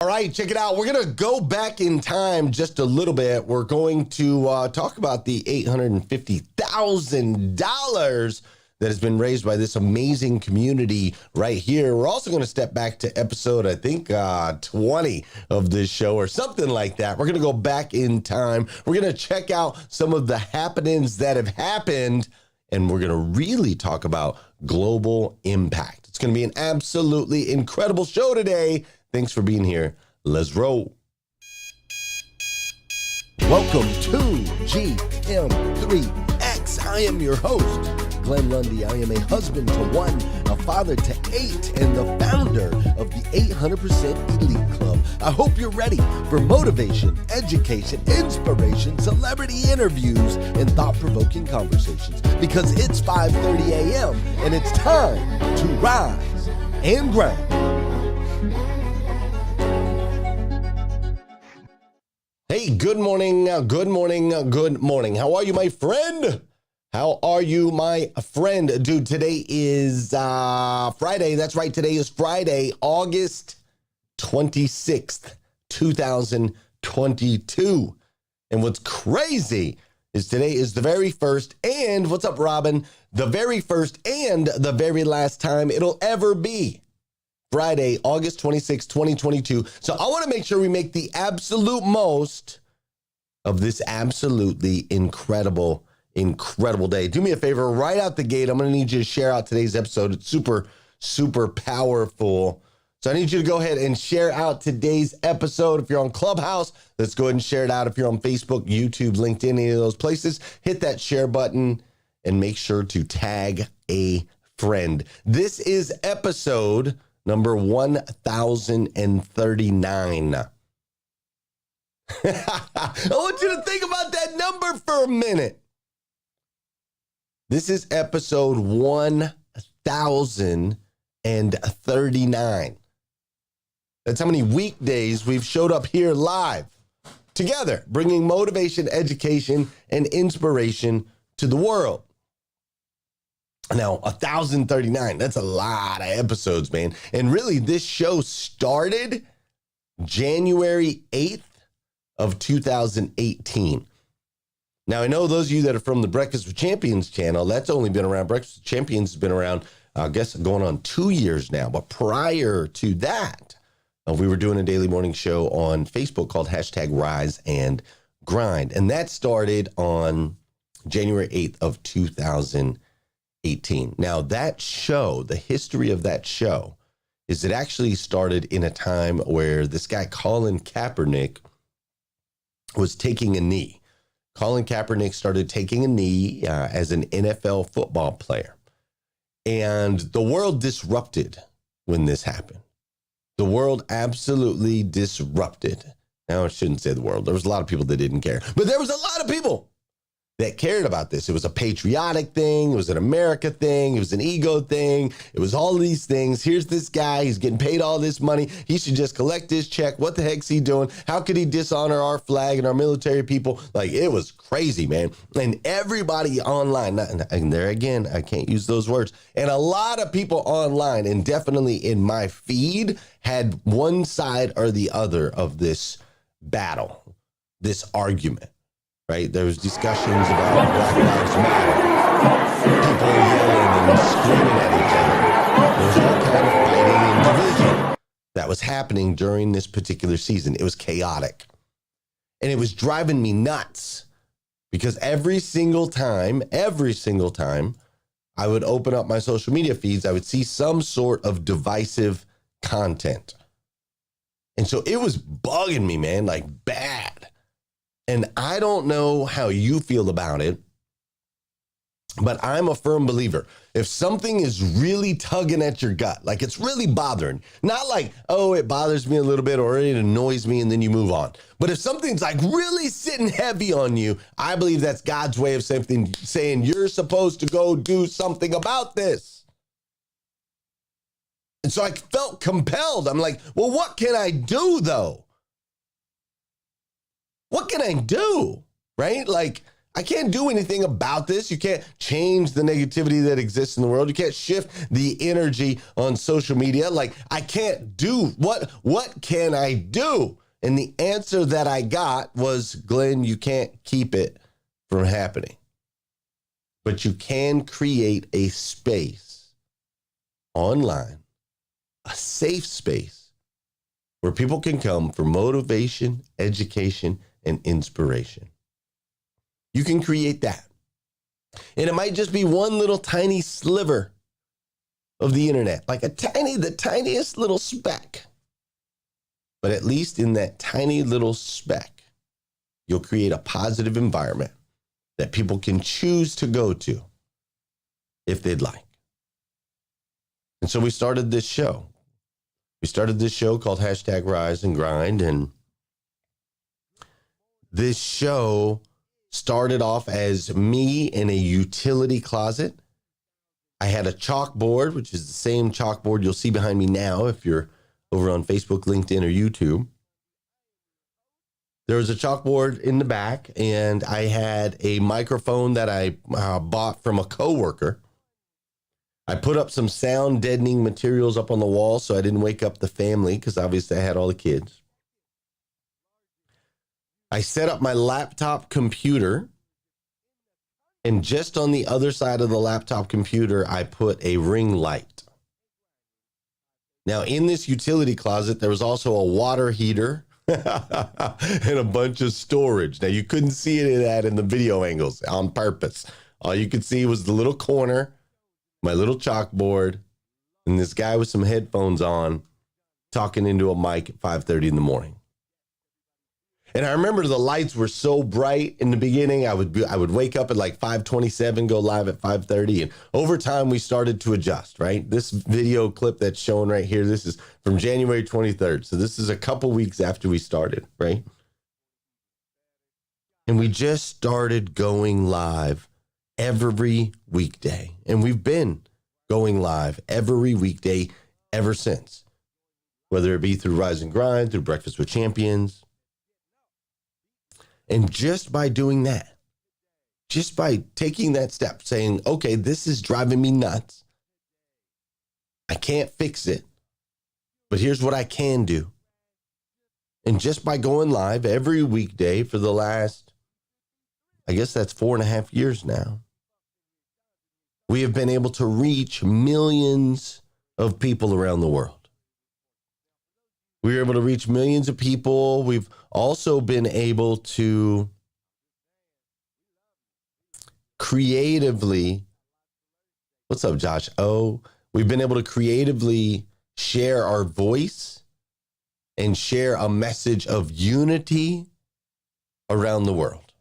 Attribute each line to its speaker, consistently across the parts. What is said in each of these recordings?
Speaker 1: All right, check it out. We're going to go back in time just a little bit. We're going to talk about the $850,000 that has been raised by this amazing community right here. We're also going to step back to episode, I think, 20 of this show or something like that. We're going to go back in time. We're going to check out some of the happenings that have happened, and we're going to really talk about global impact. It's going to be an absolutely incredible show today. Thanks for being here. Let's roll. Welcome to GM3X. I am your host, Glenn Lundy. I am a husband to one, a father to eight, and the founder of the 800% Elite Club. I hope you're ready for motivation, education, inspiration, celebrity interviews, and thought-provoking conversations, because it's 5:30 a.m. and it's time to rise and grind. Hey, good morning, good morning, good morning. How are you, my friend? How are you, my friend? Dude, today is Friday. That's right. Today is Friday, August 26th, 2022. And what's crazy is today is the very first and, what's up, Robin? The very first and the very last time it'll ever be Friday, August 26th, 2022. So I want to make sure we make the absolute most of this absolutely incredible day. Do me a favor, right out the gate, I'm going to need you to share out today's episode. It's super, super powerful. So I need you to go ahead and share out today's episode. If you're on Clubhouse, let's go ahead and share it out. If you're on Facebook, YouTube, LinkedIn, any of those places, hit that share button and make sure to tag a friend. This is episode number 1039. I want you to think about that number for a minute. This is episode 1039. That's how many weekdays we've showed up here live together, bringing motivation, education, and inspiration to the world. Now, 1039, that's a lot of episodes, man. And really, this show started January 8th of 2018. Now, I know those of you that are from the Breakfast with Champions channel, that's only been around. Breakfast with Champions has been around, I guess, going on 2 years now. But prior to that, we were doing a daily morning show on Facebook called #Rise and Grind. And that started on January 8th of 2018. Now, that show, the history of that show, is it actually started in a time where this guy, Colin Kaepernick, was taking a knee. Colin Kaepernick started taking a knee as an NFL football player. And the world disrupted when this happened. The world absolutely disrupted. Now, I shouldn't say the world. There was a lot of people that didn't care. But there was a lot of people that cared about this. It was a patriotic thing. It was an America thing. It was an ego thing. It was all of these things. Here's this guy. He's getting paid all this money. He should just collect his check. What the heck's he doing? How could he dishonor our flag and our military people? Like, it was crazy, man. And everybody online, and there again, I can't use those words. And a lot of people online, and definitely in my feed, had one side or the other of this battle, this argument. Right? There was discussions about Black Lives Matter. People yelling and screaming at each other. There was all kind of fighting and division that was happening during this particular season. It was chaotic. And it was driving me nuts because every single time I would open up my social media feeds, I would see some sort of divisive content. And so it was bugging me, man, like bad. And I don't know how you feel about it, but I'm a firm believer. If something is really tugging at your gut, like it's really bothering, not like, oh, it bothers me a little bit or it annoys me and then you move on. But if something's like really sitting heavy on you, I believe that's God's way of saying you're supposed to go do something about this. And so I felt compelled. I'm like, well, what can I do though? What can I do? Right? Like, I can't do anything about this. You can't change the negativity that exists in the world. You can't shift the energy on social media. Like, I can't do what can I do? And the answer that I got was, Glenn, you can't keep it from happening. But you can create a space online, a safe space where people can come for motivation, education, and inspiration. You can create that. And it might just be one little tiny sliver of the internet, like the tiniest little speck. But at least in that tiny little speck, you'll create a positive environment that people can choose to go to if they'd like. And so we started this show. We started this show called #Rise and Grind. And this show started off as me in a utility closet. I had a chalkboard, which is the same chalkboard you'll see behind me now if you're over on Facebook, LinkedIn, or YouTube. There was a chalkboard in the back, and I had a microphone that I bought from a coworker. I put up some sound deadening materials up on the wall so I didn't wake up the family, because obviously I had all the kids. I set up my laptop computer, and just on the other side of the laptop computer, I put a ring light. Now, in this utility closet, there was also a water heater and a bunch of storage. Now, you couldn't see any of that in the video angles on purpose. All you could see was the little corner, my little chalkboard, and this guy with some headphones on talking into a mic at 5:30 in the morning. And I remember the lights were so bright in the beginning. I would wake up at like 5:27, go live at 5:30. And over time, we started to adjust, right? This video clip that's shown right here, this is from January 23rd. So this is a couple weeks after we started, right? And we just started going live every weekday. And we've been going live every weekday ever since, whether it be through Rise and Grind, through Breakfast with Champions. And just by doing that, just by taking that step, saying, okay, this is driving me nuts. I can't fix it, but here's what I can do. And just by going live every weekday for the last, I guess that's 4.5 years now, we have been able to reach millions of people around the world. We were able to reach millions of people. We've also been able to creatively, what's up, Josh? We've been able to creatively share our voice and share a message of unity around the world.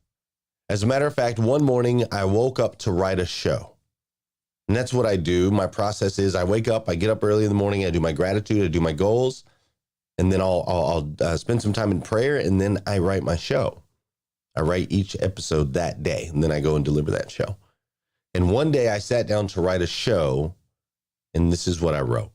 Speaker 1: As a matter of fact, one morning I woke up to write a show. And that's what I do. My process is I wake up, I get up early in the morning, I do my gratitude, I do my goals. And then I'll spend some time in prayer, and then I write my show. I write each episode that day, and then I go and deliver that show. And one day I sat down to write a show, and this is what I wrote.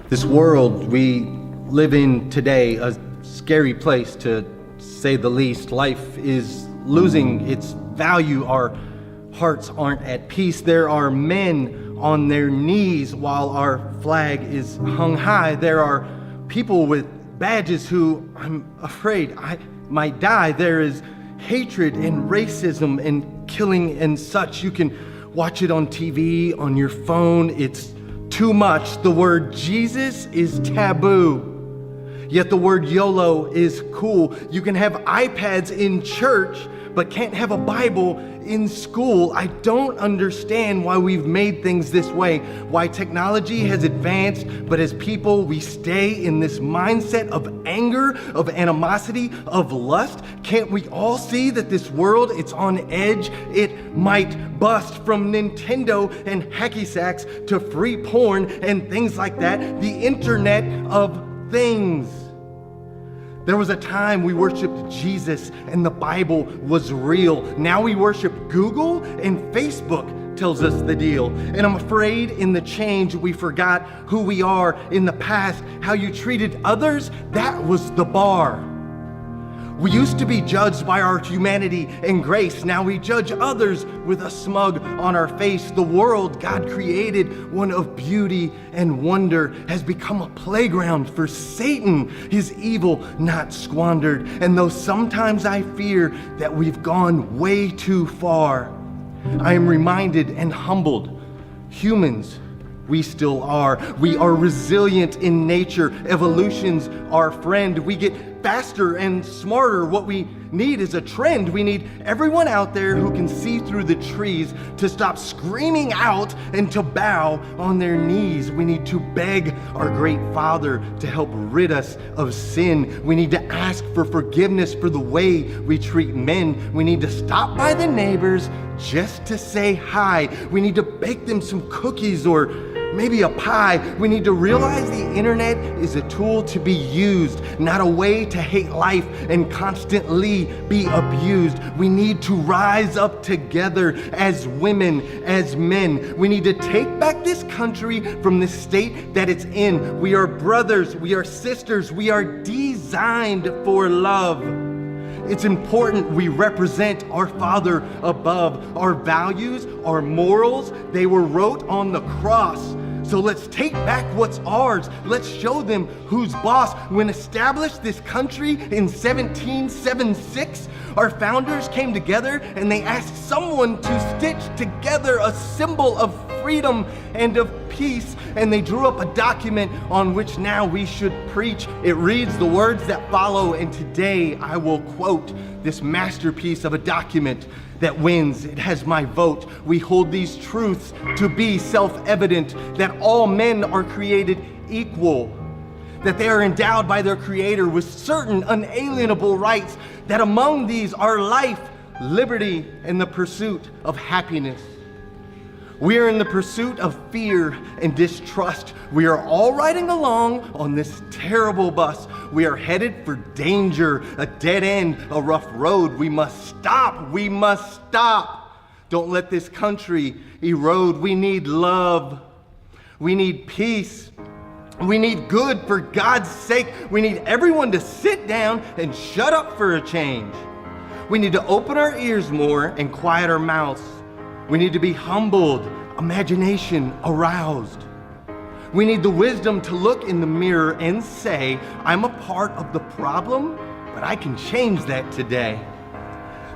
Speaker 2: This world we live in today, a scary place to say the least. Life is losing its value. Our hearts aren't at peace. There are men on their knees while our flag is hung high. There are people with badges who, I'm afraid, I might die. There is hatred and racism and killing and such. You can watch it on TV, on your phone. It's too much. The word Jesus is taboo. Yet the word YOLO is cool. You can have iPads in church, but can't have a Bible in school. I don't understand why we've made things this way, why technology has advanced, but as people, we stay in this mindset of anger, of animosity, of lust. Can't we all see that this world, it's on edge? It might bust, from Nintendo and hacky sacks to free porn and things like that. The Internet of Things. There was a time we worshiped Jesus and the Bible was real. Now we worship Google and Facebook tells us the deal. And I'm afraid in the change we forgot who we are in the past. How you treated others, that was the bar. We used to be judged by our humanity and grace. Now we judge others with a smug on our face. The world God created, one of beauty and wonder, has become a playground for Satan, his evil not squandered. And though sometimes I fear that we've gone way too far, I am reminded and humbled. Humans, we still are. We are resilient in nature. Evolution's our friend. We get faster and smarter. What we need is a trend. We need everyone out there who can see through the trees to stop screaming out and to bow on their knees. We need to beg our great Father to help rid us of sin. We need to ask for forgiveness for the way we treat men. We need to stop by the neighbors just to say hi. We need to bake them some cookies or maybe a pie. We need to realize the internet is a tool to be used, not a way to hate life and constantly be abused. We need to rise up together as women, as men. We need to take back this country from the state that it's in. We are brothers, we are sisters, we are designed for love. It's important we represent our Father above. Our values, our morals, they were wrote on the cross. So let's take back what's ours. Let's show them who's boss. When established this country in 1776, our founders came together and they asked someone to stitch together a symbol of freedom and of peace, and they drew up a document on which now we should preach. It reads the words that follow, and today I will quote this masterpiece of a document that wins. It has my vote. We hold these truths to be self-evident, that all men are created equal, that they are endowed by their Creator with certain unalienable rights, that among these are life, liberty, and the pursuit of happiness. We are in the pursuit of fear and distrust. We are all riding along on this terrible bus. We are headed for danger, a dead end, a rough road. We must stop. We must stop. Don't let this country erode. We need love. We need peace. We need good for God's sake. We need everyone to sit down and shut up for a change. We need to open our ears more and quiet our mouths. We need to be humbled, imagination aroused. We need the wisdom to look in the mirror and say, I'm a part of the problem, but I can change that today.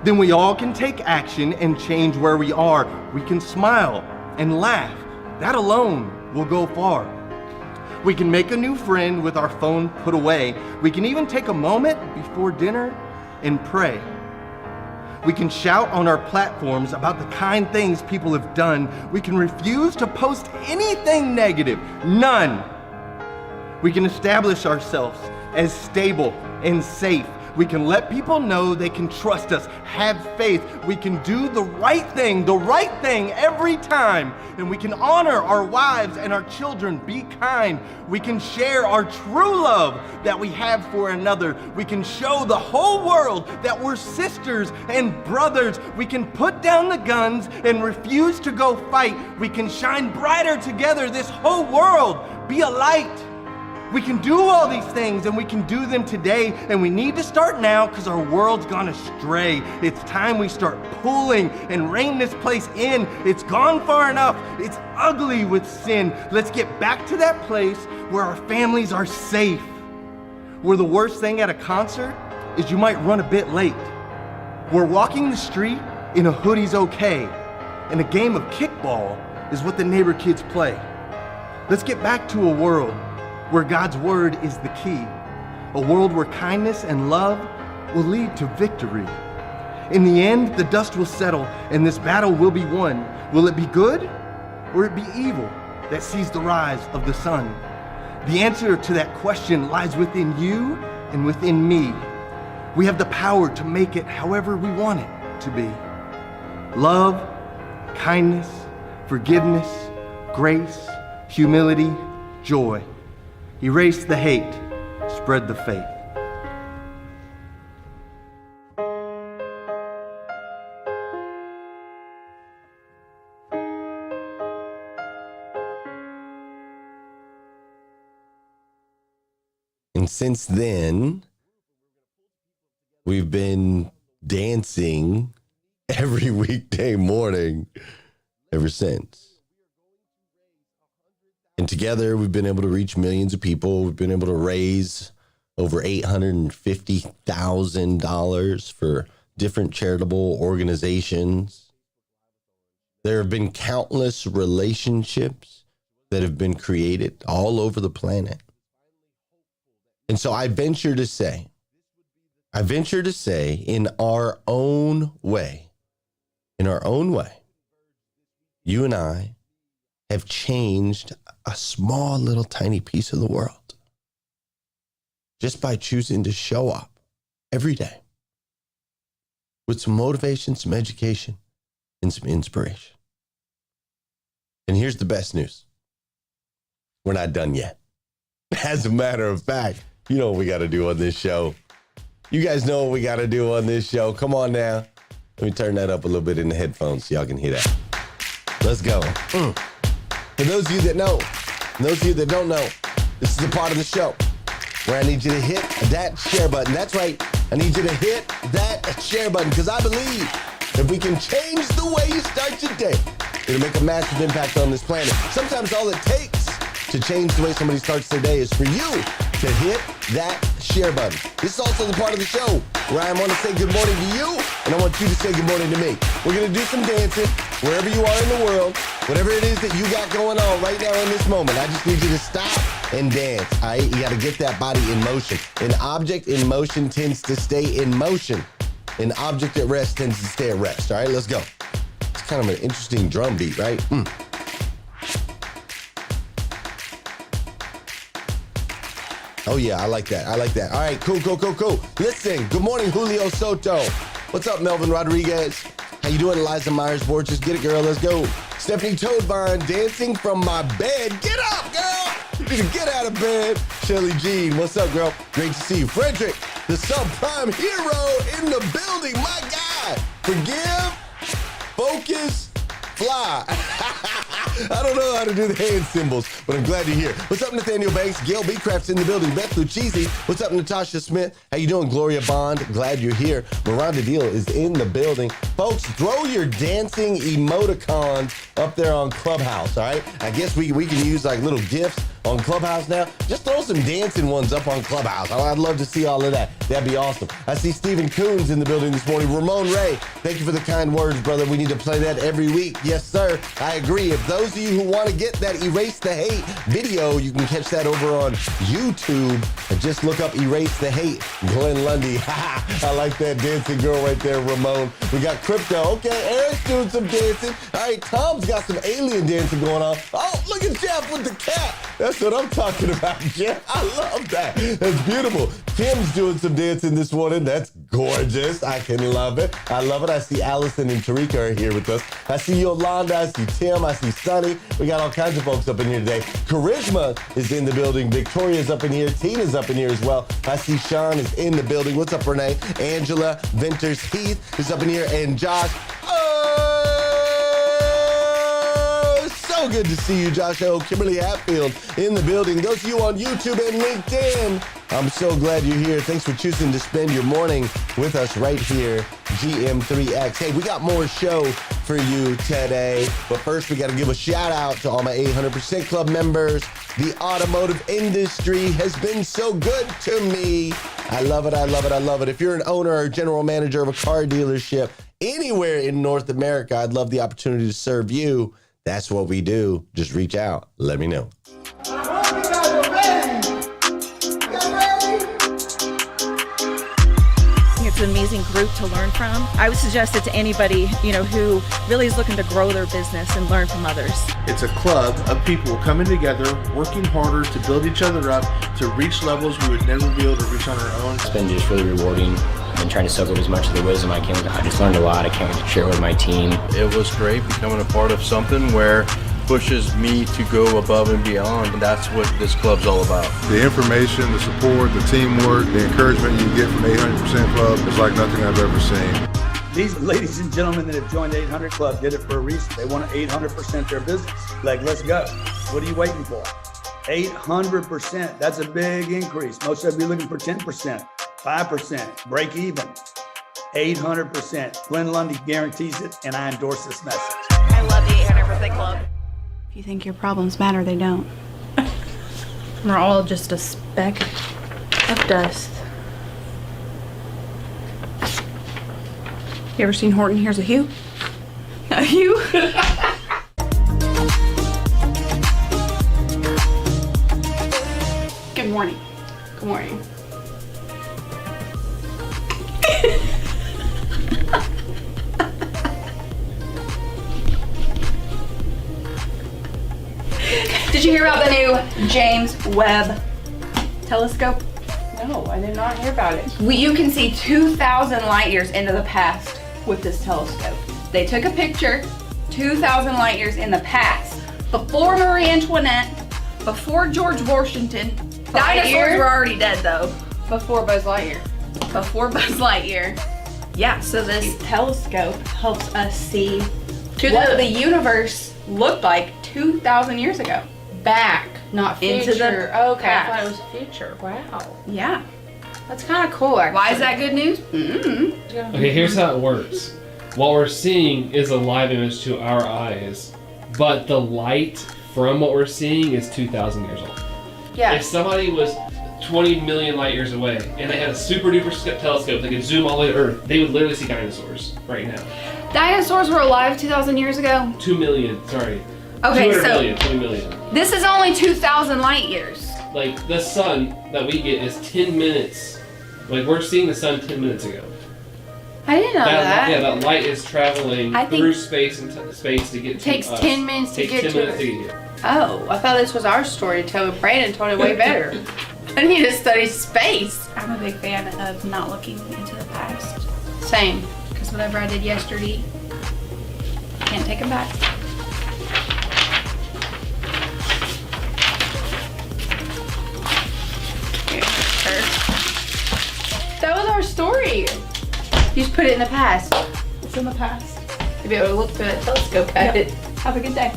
Speaker 2: Then we all can take action and change where we are. We can smile and laugh. That alone will go far. We can make a new friend with our phone put away. We can even take a moment before dinner and pray. We can shout on our platforms about the kind things people have done. We can refuse to post anything negative, none. We can establish ourselves as stable and safe. We can let people know they can trust us, have faith. We can do the right thing every time. And we can honor our wives and our children, be kind. We can share our true love that we have for another. We can show the whole world that we're sisters and brothers. We can put down the guns and refuse to go fight. We can shine brighter together, this whole world, be a light. We can do all these things, and we can do them today, and we need to start now because our world's gone astray. It's time we start pulling and rein this place in. It's gone far enough. It's ugly with sin. Let's get back to that place where our families are safe. Where the worst thing at a concert is you might run a bit late. Where walking the street in a hoodie's okay, and a game of kickball is what the neighbor kids play. Let's get back to a world where God's word is the key. A world where kindness and love will lead to victory. In the end, the dust will settle and this battle will be won. Will it be good or it be evil that sees the rise of the sun? The answer to that question lies within you and within me. We have the power to make it however we want it to be. Love, kindness, forgiveness, grace, humility, joy. Erase the hate, spread the faith.
Speaker 1: since then, we've been dancing every weekday morning ever since. And together, we've been able to reach millions of people. We've been able to raise over $850,000 for different charitable organizations. There have been countless relationships that have been created all over the planet. And so I venture to say, in our own way, you and I have changed a small little tiny piece of the world just by choosing to show up every day with some motivation, some education, and some inspiration. And here's the best news. We're not done yet. As a matter of fact, you know what we got to do on this show. You guys know what we got to do on this show. Come on now. Let me turn that up a little bit in the headphones so y'all can hear that. Let's go. For those of you that know, and those of you that don't know, this is the part of the show where I need you to hit that share button. That's right. I need you to hit that share button because I believe if we can change the way you start your day, it'll make a massive impact on this planet. Sometimes all it takes to change the way somebody starts their day is for you to hit that share button. This is also the part of the show where I want to say good morning to you, and I want you to say good morning to me. We're going to do some dancing wherever you are in the world, whatever it is that you got going on right now in this moment. I just need you to stop and dance. All right? You got to get that body in motion. An object in motion tends to stay in motion. An object at rest tends to stay at rest. All right, let's go. It's kind of an interesting drum beat, right? Oh, yeah, I like that. All right, cool. Listen, good morning, Julio Soto. What's up, Melvin Rodriguez? How you doing, Eliza Myers Borges? Get it, girl. Let's go. Stephanie Toadvine, dancing from my bed. Get up, girl. You need to get out of bed. Shelly Jean, what's up, girl? Great to see you. Frederick, the subprime hero in the building. My guy. Forgive, focus, fly. I don't know how to do the hand symbols, but I'm glad you're here. What's up, Nathaniel Banks? Gail B. Craft's in the building. Beth Lucchese. What's up, Natasha Smith? How you doing? Gloria Bond. Glad you're here. Miranda Deal is in the building. Folks, throw your dancing emoticons up there on Clubhouse, all right? I guess we can use like little GIFs on Clubhouse now. Just throw some dancing ones up on Clubhouse. I'd love to see all of that. That'd be awesome. I see Stephen Coons in the building this morning. Ramon Ray, thank you for the kind words, brother. We need to play that every week. Yes, sir. I agree. If those of you who want to get that Erase the Hate video, you can catch that over on YouTube. And just look up Erase the Hate, Glenn Lundy. I like that dancing girl right there, Ramon. We got Crypto. Okay, Eric's doing some dancing. All right, Tom's got some alien dancing going on. Oh, look at Jeff with the cat. That's what I'm talking about, Jeff. I love that. That's beautiful. Tim's doing some dancing this morning. That's gorgeous. I can love it. I love it. I see Allison and Tarika are here with us. I see Yolanda. I see Tim. I see Sunny. We got all kinds of folks up in here today. Charisma is in the building. Victoria's up in here. Tina's up in here as well. I see Sean is in the building. What's up, Renee? Angela Venters Heath is up in here. And Josh. So good to see you, Josh O. Kimberly Hatfield in the building. Those of you on YouTube and LinkedIn, I'm so glad you're here. Thanks for choosing to spend your morning with us right here, GM3X. Hey, we got more show for you today, but first we got to give a shout out to all my 800% Club members. The automotive industry has been so good to me. I love it. If you're an owner or general manager of a car dealership anywhere in North America, I'd love the opportunity to serve you. That's what we do. Just reach out. Let me know.
Speaker 3: It's an amazing group to learn from. I would suggest it to anybody, who really is looking to grow their business and learn from others.
Speaker 4: It's a club of people coming together, working harder to build each other up, to reach levels we would never be able to reach on our own.
Speaker 5: It's been just really rewarding. I've been trying to soak up as much of the wisdom I can. I just learned a lot. I can't wait to share with my team.
Speaker 6: It was great becoming a part of something where pushes me to go above and beyond. And that's what this club's all about.
Speaker 7: The information, the support, the teamwork, the encouragement you get from 800% Club is like nothing I've ever seen.
Speaker 8: These ladies and gentlemen that have joined 800 Club did it for a reason. They want to 800% their business. Let's go. What are you waiting for? 800%. That's a big increase. Most of you looking for 10%, 5%, break even. 800%. Glenn Lundy guarantees it, and I endorse this message.
Speaker 9: I love the 800% Club.
Speaker 10: If you think your problems matter, they don't. We're all just a speck of dust. You ever seen Horton Hears a Who? A Who? Good morning. Good morning. Did you hear about the new James Webb telescope?
Speaker 9: No, I did not hear about it.
Speaker 10: You can see 2,000 light years into the past with this telescope. They took a picture 2,000 light years in the past, before Marie Antoinette, before George Washington. Dinosaurs were already dead though.
Speaker 9: Before Buzz Lightyear.
Speaker 10: Before Buzz Lightyear. Yeah, so this telescope helps us see what the universe looked like 2,000 years ago.
Speaker 9: Back, not future.
Speaker 10: Into the
Speaker 9: okay,
Speaker 10: past.
Speaker 9: I thought it was future. Wow.
Speaker 10: Yeah.
Speaker 9: That's kind of cool, actually.
Speaker 10: Why is that good news? Mm-hmm.
Speaker 11: Okay, here's how it works. What we're seeing is a live image to our eyes, but the light from what we're seeing is 2,000 years old.
Speaker 10: Yeah.
Speaker 11: If somebody was 20 million light years away and they had a super duper telescope that could zoom all the way to Earth, they would literally see dinosaurs right now.
Speaker 10: Dinosaurs were alive 2,000 years ago?
Speaker 11: 2 million, sorry.
Speaker 10: Okay,
Speaker 11: 200
Speaker 10: so
Speaker 11: million, 20 million.
Speaker 10: This is only 2,000 light years.
Speaker 11: Like, the sun that we get is 10 minutes. Like, we're seeing the sun 10 minutes ago.
Speaker 10: I didn't know that.
Speaker 11: Yeah, that light is traveling through space and space to get to
Speaker 10: takes
Speaker 11: us.
Speaker 10: 10 minutes to get to
Speaker 11: minutes to get here.
Speaker 10: Oh, I thought this was our story to tell, but Brandon told it way better. I need to study space. I'm a big fan of not looking into the past. Same, because whatever I did yesterday, can't take it back. That was our story. You just put it in the past. It's in the past. You'll be able to look through that telescope at it. Have a good day.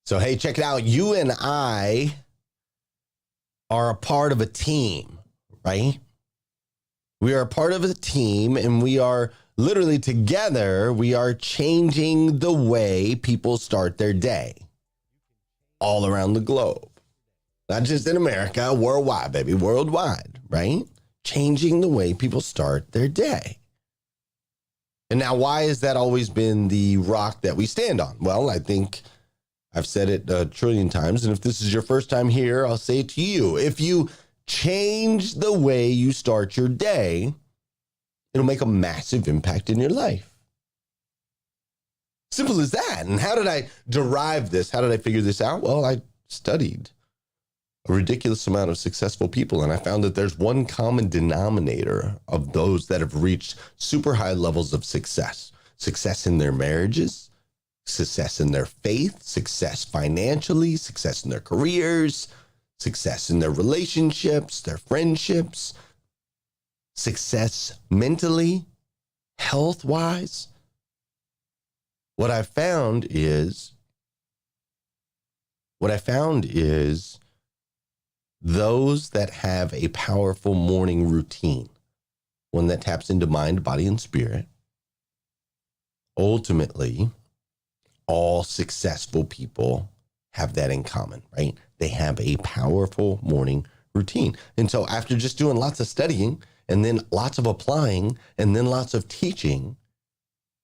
Speaker 1: So, hey, check it out. You and I are a part of a team, right? We are a part of a team, and we are literally together. We are changing the way people start their day all around the globe. Not just in America, worldwide, baby, worldwide, right? Changing the way people start their day. And now, why has that always been the rock that we stand on? Well, I think I've said it a trillion times, and if this is your first time here, I'll say it to you. If you change the way you start your day, it'll make a massive impact in your life. Simple as that. And how did I derive this? How did I figure this out? Well, I studied a ridiculous amount of successful people, and I found that there's one common denominator of those that have reached super high levels of success. Success in their marriages, success in their faith, success financially, success in their careers, success in their relationships, their friendships, success mentally, health-wise. What I found is those that have a powerful morning routine, one that taps into mind, body, and spirit, ultimately, all successful people have that in common, right? They have a powerful morning routine. And so after just doing lots of studying and then lots of applying and then lots of teaching,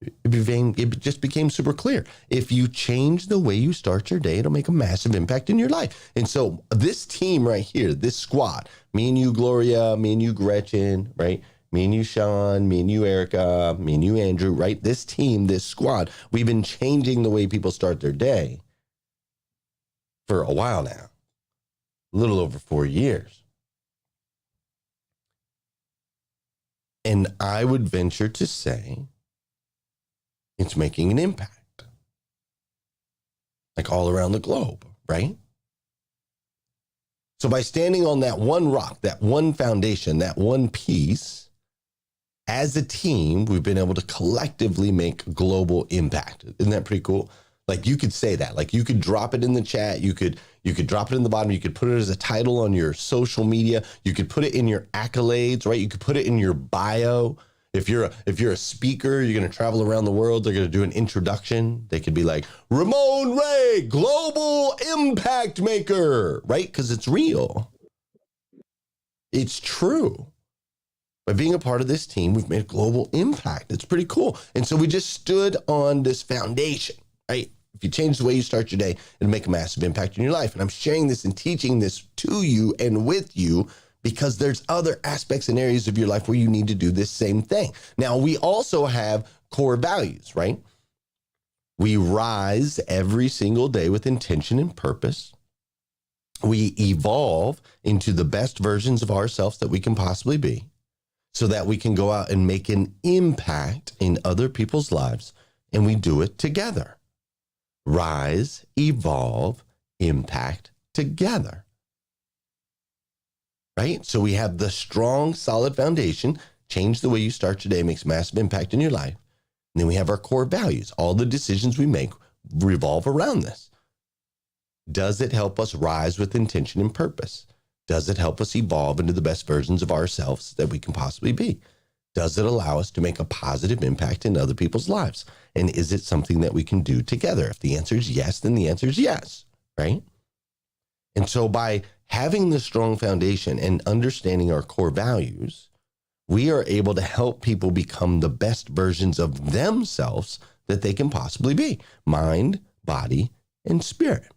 Speaker 1: It just became super clear. If you change the way you start your day, it'll make a massive impact in your life. And so this team right here, this squad, me and you, Gloria, me and you, Gretchen, right? Me and you, Sean, me and you, Erica, me and you, Andrew, right? This team, this squad, we've been changing the way people start their day for a while now, a little over 4 years. And I would venture to say it's making an impact, like all around the globe, right? So by standing on that one rock, that one foundation, that one piece, as a team, we've been able to collectively make global impact. Isn't that pretty cool? Like you could say that, like you could drop it in the chat. You could drop it in the bottom. You could put it as a title on your social media. You could put it in your accolades, right? You could put it in your bio. If you're a speaker, you're going to travel around the world. They're going to do an introduction. They could be like, Ramon Ray, global impact maker, right? Because it's real. It's true. By being a part of this team, we've made a global impact. It's pretty cool. And so we just stood on this foundation, right? If you change the way you start your day, it'll make a massive impact in your life. And I'm sharing this and teaching this to you and with you because there's other aspects and areas of your life where you need to do this same thing. Now, we also have core values, right? We rise every single day with intention and purpose. We evolve into the best versions of ourselves that we can possibly be so that we can go out and make an impact in other people's lives, and we do it together. Rise, evolve, impact together. Right? So we have the strong, solid foundation. Change the way you start your day makes massive impact in your life. And then we have our core values. All the decisions we make revolve around this. Does it help us rise with intention and purpose? Does it help us evolve into the best versions of ourselves that we can possibly be? Does it allow us to make a positive impact in other people's lives? And is it something that we can do together? If the answer is yes, then the answer is yes, right? And so by having this strong foundation and understanding our core values, we are able to help people become the best versions of themselves that they can possibly be. Mind, body, and spirit.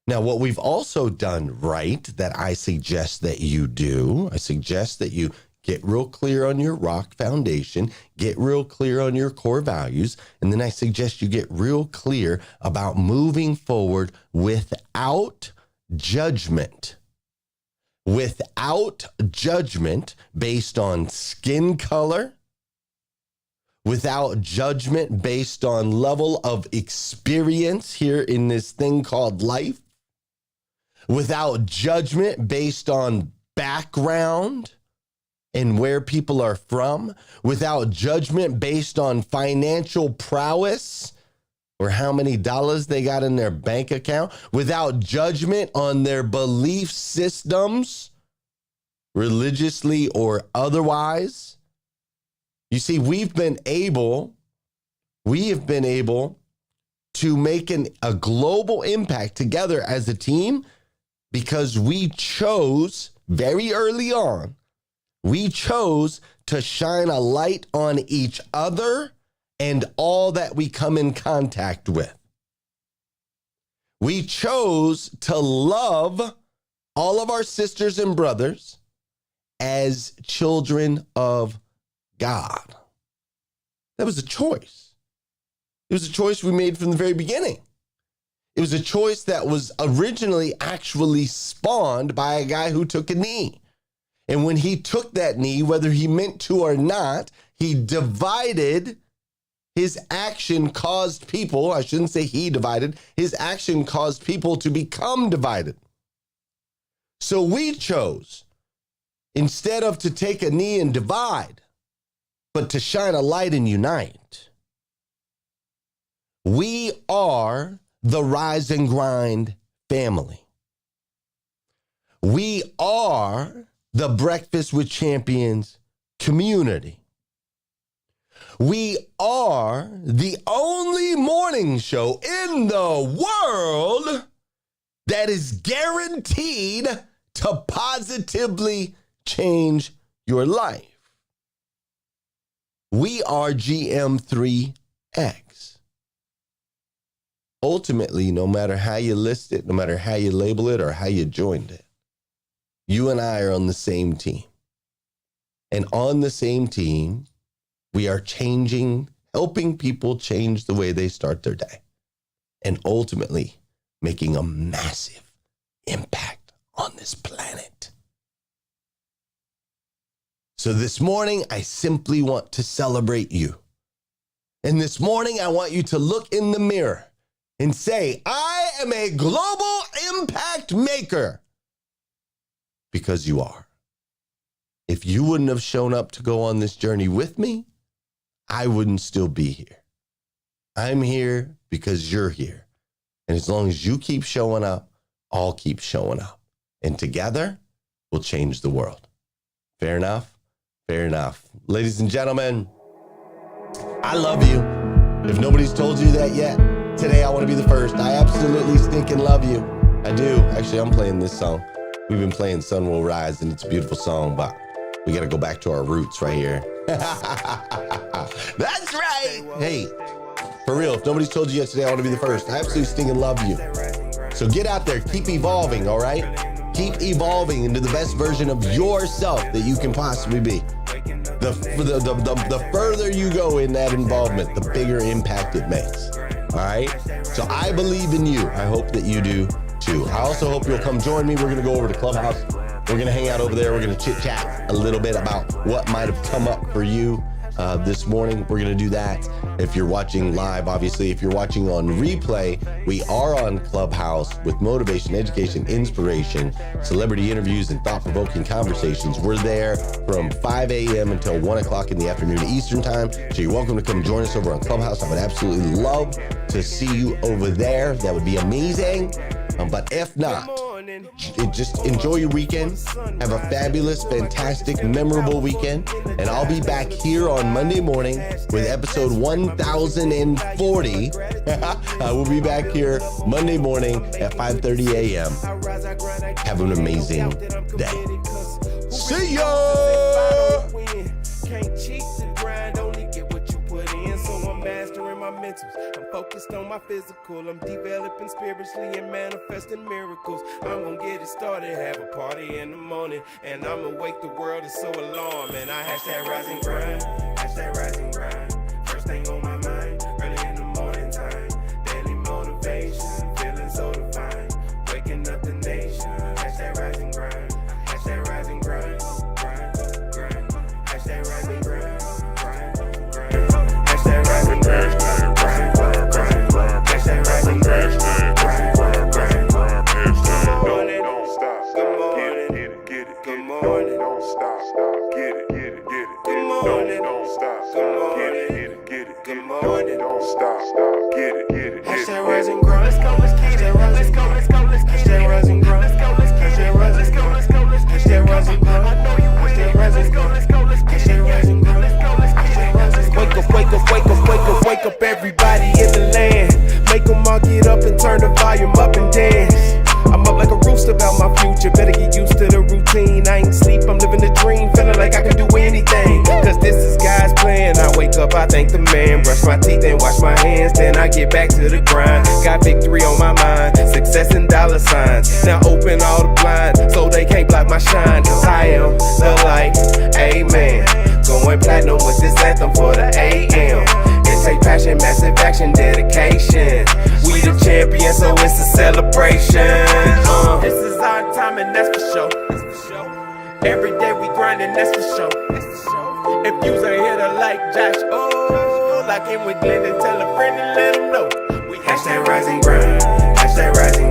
Speaker 1: Now, what we've also done right that I suggest that you do, I suggest that you get real clear on your rock foundation, get real clear on your core values, and then I suggest you get real clear about moving forward without judgment. Without judgment based on skin color, without judgment based on level of experience here in this thing called life, without judgment based on background and where people are from, without judgment based on financial prowess or how many dollars they got in their bank account, without judgment on their belief systems, religiously or otherwise. You see, we have been able to make a global impact together as a team because we chose very early on, we chose to shine a light on each other and all that we come in contact with. We chose to love all of our sisters and brothers as children of God. That was a choice. It was a choice we made from the very beginning. It was a choice that was originally actually spawned by a guy who took a knee. And when he took that knee, whether he meant to or not, he divided. His action caused people, I shouldn't say he divided, his action caused people to become divided. So we chose, instead of to take a knee and divide, but to shine a light and unite. We are the Rise and Grind family. We are the Breakfast with Champions community. We are the only morning show in the world that is guaranteed to positively change your life. We are GM3X. Ultimately, no matter how you list it, no matter how you label it or how you joined it, you and I are on the same team. And on the same team, we are helping people change the way they start their day, and ultimately making a massive impact on this planet. So this morning, I simply want to celebrate you. And this morning, I want you to look in the mirror and say, I am a global impact maker. Because you are. If you wouldn't have shown up to go on this journey with me, I wouldn't still be here. I'm here because you're here. And as long as you keep showing up, I'll keep showing up. And together, we'll change the world. Fair enough? Fair enough. Ladies and gentlemen, I love you. If nobody's told you that yet, today I want to be the first. I absolutely stinking love you. I do. Actually, I'm playing this song. We've been playing Sun Will Rise, and it's a beautiful song, but we got to go back to our roots right here. That's right. Hey, for real, if nobody's told you yet today, I want to be the first. I absolutely stinking love you. So get out there, keep evolving, all right? Keep evolving into the best version of yourself that you can possibly be. The further you go in that involvement, the bigger impact it makes, all right? So I believe in you. I hope that you do too. I also hope you'll come join me. We're going to go over to Clubhouse. We're going to hang out over there. We're going to chit chat a little bit about what might have come up for you this morning. We're going to do that. If you're watching live, obviously, if you're watching on replay, we are on Clubhouse with motivation, education, inspiration, celebrity interviews, and thought-provoking conversations. We're there from 5 a.m. until 1 o'clock in the afternoon Eastern time. So you're welcome to come join us over on Clubhouse. I would absolutely love to see you over there. That would be amazing. But if not, just enjoy your weekend. Have a fabulous, fantastic, memorable weekend. And I'll be back here on Monday morning with episode 1040. I will be back here Monday morning at 5:30 a.m. Have an amazing day. See ya!
Speaker 12: Can't cheat the grind, only get what you put in. So I'm mastering my mentals. I'm focused on my physical. I'm developing spiritually and manifesting miracles. I'm gonna get it started, have a party in the morning, and I'ma wake the world is so alarming. I hashtag rise and grind, hashtag rise and grind. First thing on my mind, early in the morning time. Daily motivation, feeling so divine. Waking up the nation, hashtag rise and grind, hashtag rise and grind. Hashtag rise and grind, grind, grind. Hashtag rise and grind, grind, grind, grind. Hashtag rise and grind, grind, grind, grind. Good morning, don't stop, good morning, get it, good morning, don't stop, get it, good morning, don't stop, good morning, get it, good morning, don't stop, get it. Hashtag rise and grind, let's go, let's get it, let's go, let's go, let's get it. Hashtag rise and grind, let's go, let's get it, let's go, let's go, let's get it. Hashtag rise and grind, I know you with it, let's go, let's go, let's get it. Hashtag rise and grind, let's go, let's get it. Wake up, wake up, wake up, wake up, wake up, everybody in the land. Make them all get up and turn the volume up and dance. I'm up like a rooster about my future. Better get used to the routine. I ain't sleep, I'm living the dream. Feeling like I can do anything. Cause this is God's plan. I wake up, I thank the man. Brush my teeth and wash my hands. Then I get back to the grind. Got victory on my mind. Success and dollar signs. Now open all the blinds so they can't block my shine. Cause I am the light. Amen. Going platinum with this anthem for the AM. It take passion, massive action, dedication. We the champions, so it's a celebration. This is our time and that's for sure. Every day we grinding, that's for sure. If you's a hitter like Josh, oh, lock in with Glenn and tell a friend and let him know. We hashtag rise and grind, hashtag rise and